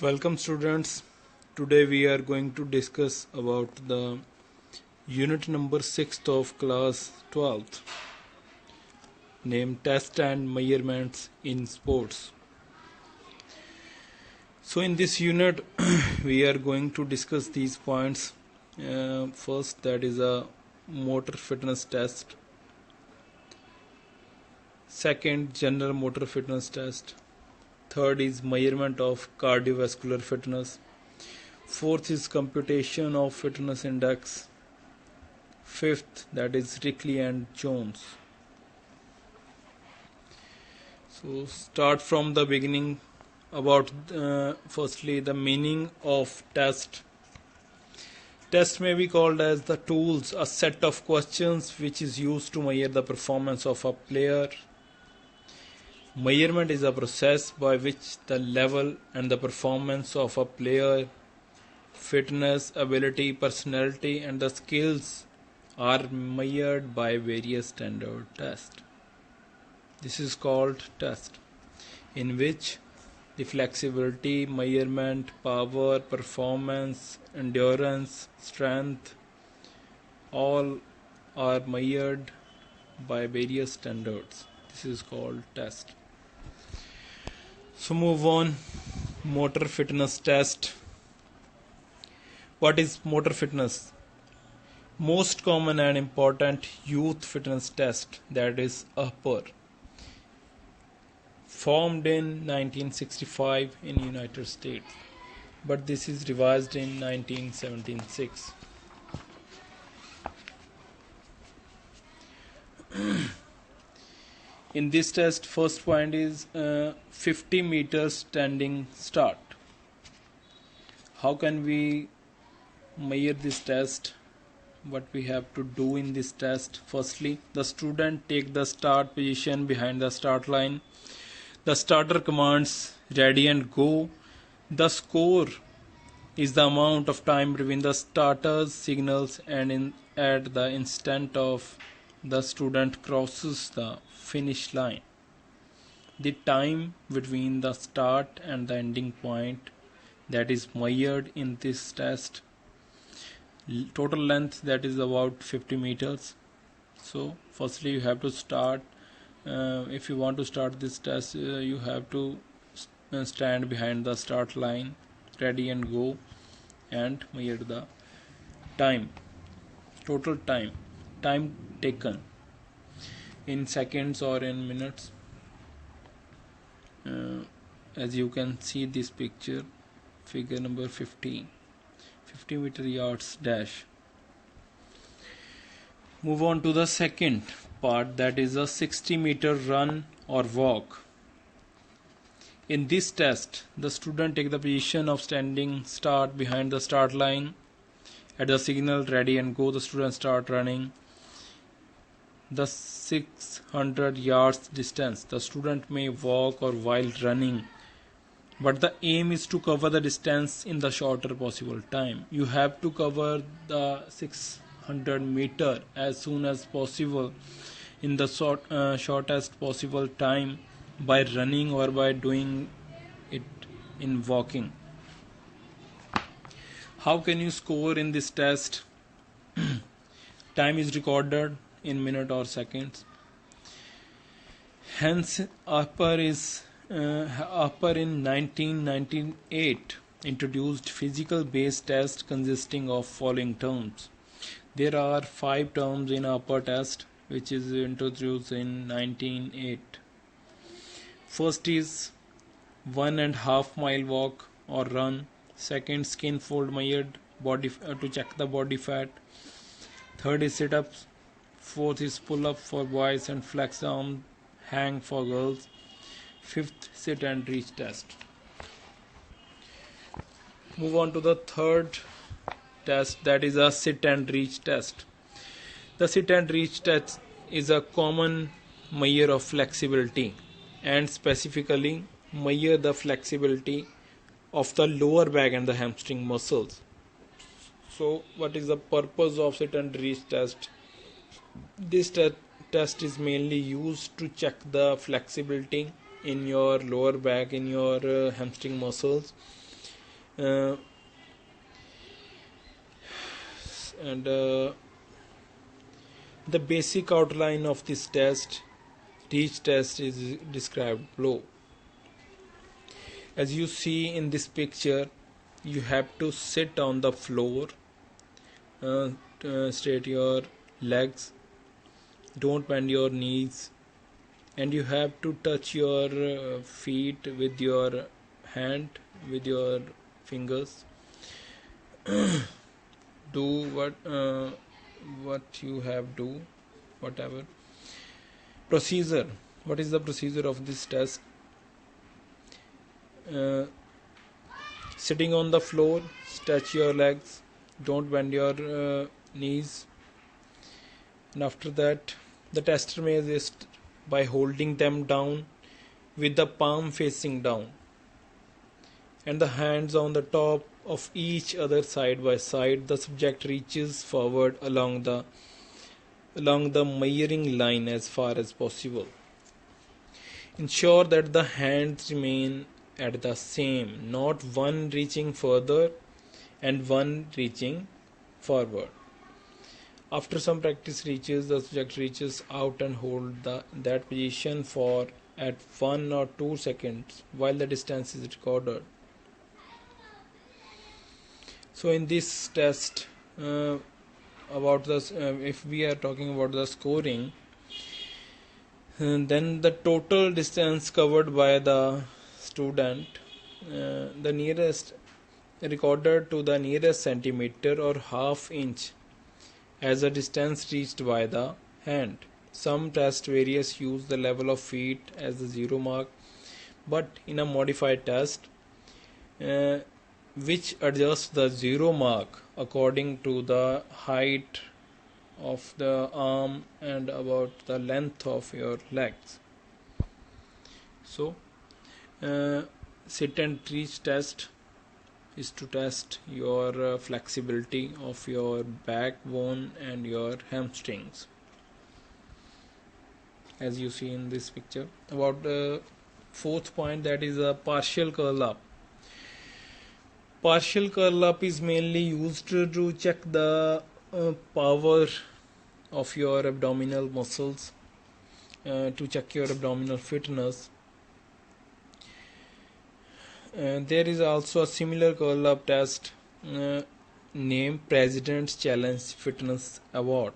Welcome students. Today we are going to discuss about the unit number 6 of class 12th named Test and Measurements in Sports. So in this unit we are going to discuss these points. First, that is a motor fitness test. Second, general motor fitness test. Third is measurement of cardiovascular fitness. Fourth is computation of fitness index. Fifth, that is Rickley and Jones. So start from the beginning about firstly the meaning of test. Test may be called as the tools, a set of questions which is used to measure the performance of a player. Measurement is a process by which the level and the performance of a player, fitness, ability, personality and the skills are measured by various standard tests. This is called test, in which the flexibility, measurement, power, performance, endurance, strength, all are measured by various standards. This is called test. So move on. Motor fitness test. What is motor fitness? Most common and important youth fitness test, that is upper. Formed in 1965 in United States, but this is revised in 1976. In this test, first point is 50 meters standing start. How can we measure this test? What we have to do in this test? Firstly, the student take the start position behind the start line. The starter commands ready and go. The score is the amount of time between the starter's signals and at the instant of the student crosses the finish line. The time between the start and the ending point that is measured in this test. Total length, that is about 50 meters. So firstly you have to start. If you want to start this test, you have to stand behind the start line, ready and go, and measure the time, total time taken in seconds or in minutes. As you can see this picture, figure number 15, 50 meter yards dash. Move on to the second part, that is a 60 meter run or walk. In this test, the student take the position of standing start behind the start line. At the signal ready and go, the student start running the 600 yards distance. The student may walk or while running, but the aim is to cover the distance in the shorter possible time. You have to cover the 600 meter as soon as possible in the shortest possible time by running or by doing it in walking. How can you score in this test? Time is recorded in minute or seconds. Hence upper in 1998 introduced physical based test consisting of following terms. There are 5 terms in upper test which is introduced in 1908. First is 1.5 mile walk or run. Second, skin fold measured body to check the body fat. Third is sit-ups. Fourth is pull-up for boys and flex arm hang for girls. Fifth, sit and reach test. Move on to the third test, that is a sit and reach test. The sit and reach test is a common measure of flexibility and specifically measure the flexibility of the lower back and the hamstring muscles. So what is the purpose of sit and reach test? This test is mainly used to check the flexibility in your lower back, in your hamstring muscles, uh, and the basic outline of this test, each test is described below. As you see in this picture, you have to sit on the floor, straight your legs, don't bend your knees, and you have to touch your feet with your hand, with your fingers. Do what you have do, whatever procedure. What is the procedure of this test? Sitting on the floor, stretch your legs, don't bend your knees, and after that the tester may assist by holding them down with the palm facing down and the hands on the top of each other side by side. The subject reaches forward along the measuring line as far as possible. Ensure that the hands remain at the same, not one reaching further and one reaching forward. After some practice, the subject reaches out and hold that position for at 1 or 2 seconds while the distance is recorded. So in this test, about this, if we are talking about the scoring, then the total distance covered by the student, the nearest recorded to the nearest centimeter or half inch as a distance reached by the hand. Some test various use the level of feet as the 0 mark, but in a modified test, which adjusts the 0 mark according to the height of the arm and about the length of your legs. So sit and reach test is to test your flexibility of your backbone and your hamstrings, as you see in this picture. About the fourth point, that is a partial curl up. Partial curl up is mainly used to check the power of your abdominal muscles, to check your abdominal fitness. There is also a similar curl up test named President's Challenge Fitness Award.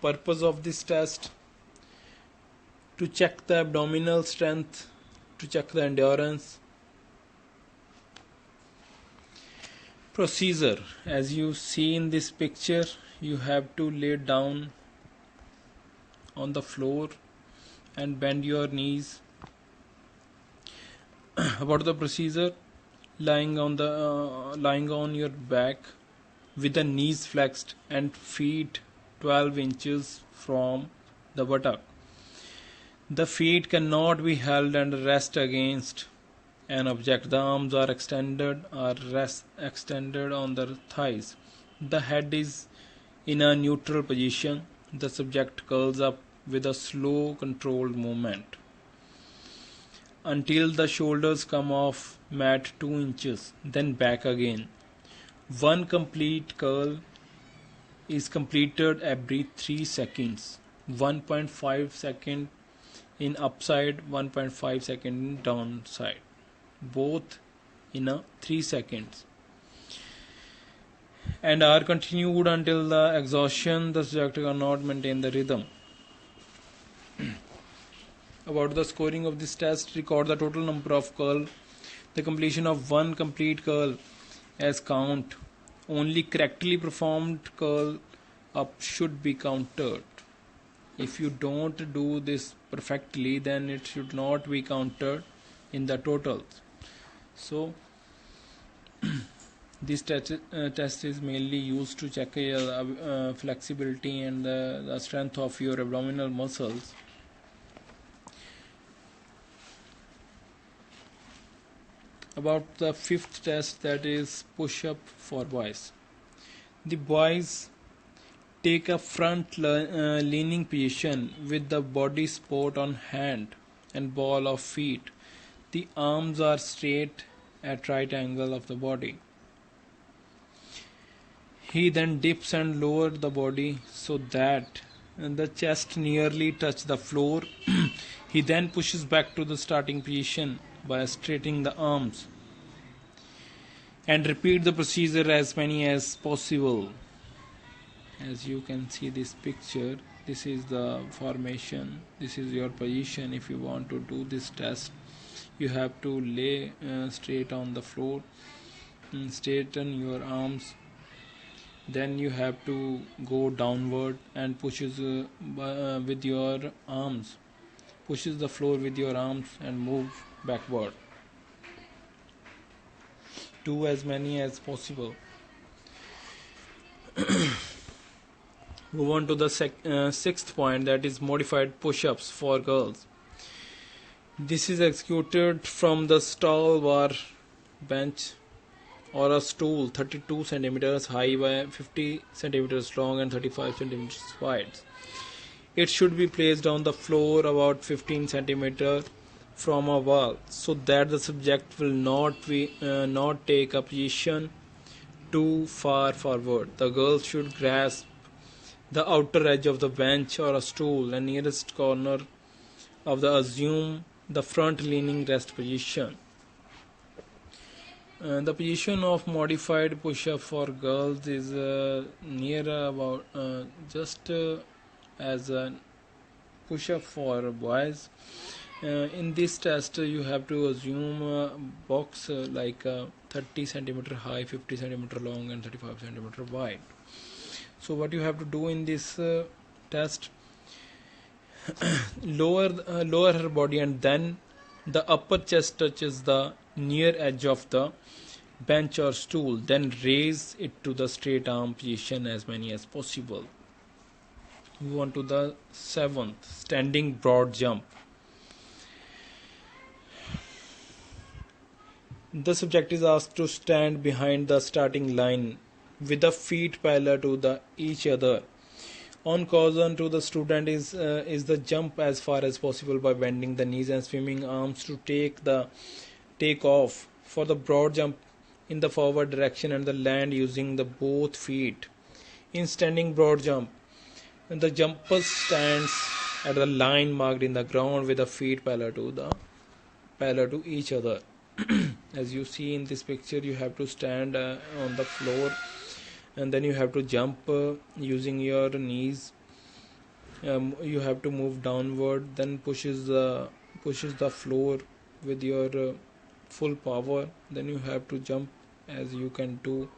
Purpose of this test: to check the abdominal strength, to check the endurance. Procedure: as you see in this picture, you have to lay down on the floor and bend your knees. About the procedure: lying on your back with the knees flexed and feet 12 inches from the buttock. The feet cannot be held and rest against an object. The arms are extended on the thighs. The head is in a neutral position. The subject curls up with a slow, controlled movement until the shoulders come off mat 2 inches, then back again. One complete curl is completed every 3 seconds. 1.5 second in upside, 1.5 second in downside, both in a 3 seconds, and are continued until the exhaustion. The subject cannot maintain the rhythm. About the scoring of this test: record the total number of curl. The completion of one complete curl as count. Only correctly performed curl up should be counted. If you don't do this perfectly, then it should not be counted in the totals. So this test is mainly used to check your flexibility and the strength of your abdominal muscles. About the fifth test, that is push-up for boys. The boys take a front leaning position with the body support on hand and ball of feet. The arms are straight at right angle of the body. He then dips and lowers the body so that the chest nearly touch the floor. He then pushes back to the starting position by straightening the arms and repeat the procedure as many as possible. As you can see this picture, this is the formation, this is your position. If you want to do this test, you have to lay straight on the floor and straighten your arms. Then you have to go downward and pushes with your arms, pushes the floor with your arms and move backward. Do as many as possible. Move on to the sixth point, that is modified push-ups for girls. This is executed from the stall bar bench or a stool 32 centimeters high by 50 centimeters long and 35 centimeters wide. It should be placed on the floor about 15 centimeters from a wall so that the subject will not take a position too far forward. The girl should grasp the outer edge of the bench or a stool and nearest corner of the assume the front leaning rest position. The position of modified push-up for girls is near about just as a push-up for boys. In this test, you have to assume a box like 30 centimeter high, 50 centimeter long, and 35 centimeter wide. So what you have to do in this test, lower her body and then the upper chest touches the near edge of the bench or stool, then raise it to the straight arm position as many as possible. Move on to the seventh, standing broad jump. The subject is asked to stand behind the starting line with the feet parallel to each other. On caution to the student is the jump as far as possible by bending the knees and swimming arms to take off for the broad jump in the forward direction and the land using the both feet. In standing broad jump, the jumper stands at the line marked in the ground with the feet parallel to each other. As you see in this picture, you have to stand on the floor and then you have to jump using your knees. You have to move downward, then pushes the floor with your full power. Then you have to jump as you can do.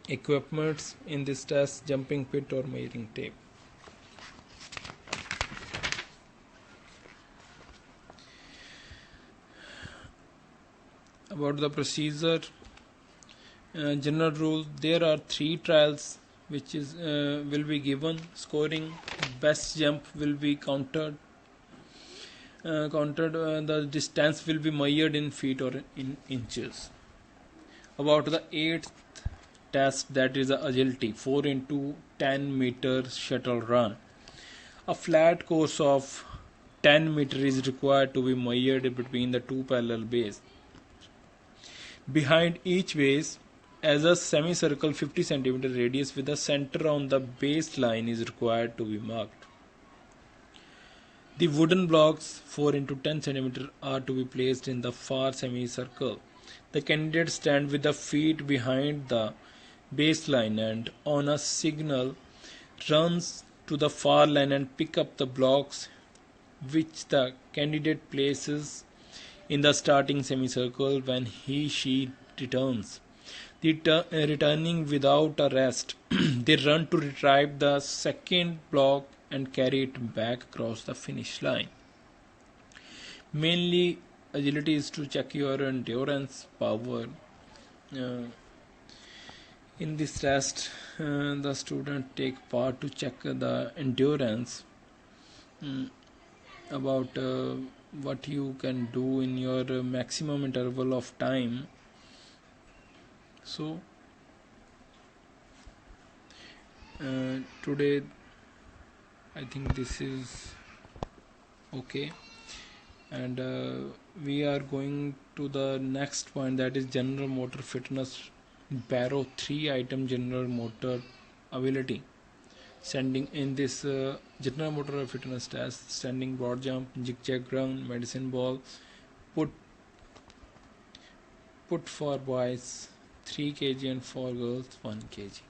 Equipments in this test: jumping pit or measuring tape. About the procedure, general rule: there are 3 trials which is will be given. Scoring: best jump will be counted. The distance will be measured in feet or in inches. About the 8th test, that is the agility, 4 into 10 meter shuttle run. A flat course of 10 meter is required to be measured between the 2 parallel bases. Behind each base, as a semicircle 50 cm radius with a center on the baseline is required to be marked. The wooden blocks 4 into 10 cm are to be placed in the far semicircle. The candidate stand with the feet behind the baseline and on a signal runs to the far line and pick up the blocks which the candidate places in the starting semicircle when she returns. Returning without a rest, they run to retrieve the second block and carry it back across the finish line. Mainly, agility is to check your endurance power. In this test, the student take part to check the endurance about what you can do in your maximum interval of time. So today I think this is Okay, and we are going to the next point, that is general motor fitness. Barrow 3 item general motor ability. Standing in this general motor fitness test: standing, broad jump, zigzag run, medicine ball, put for boys 3 kg and for girls 1 kg.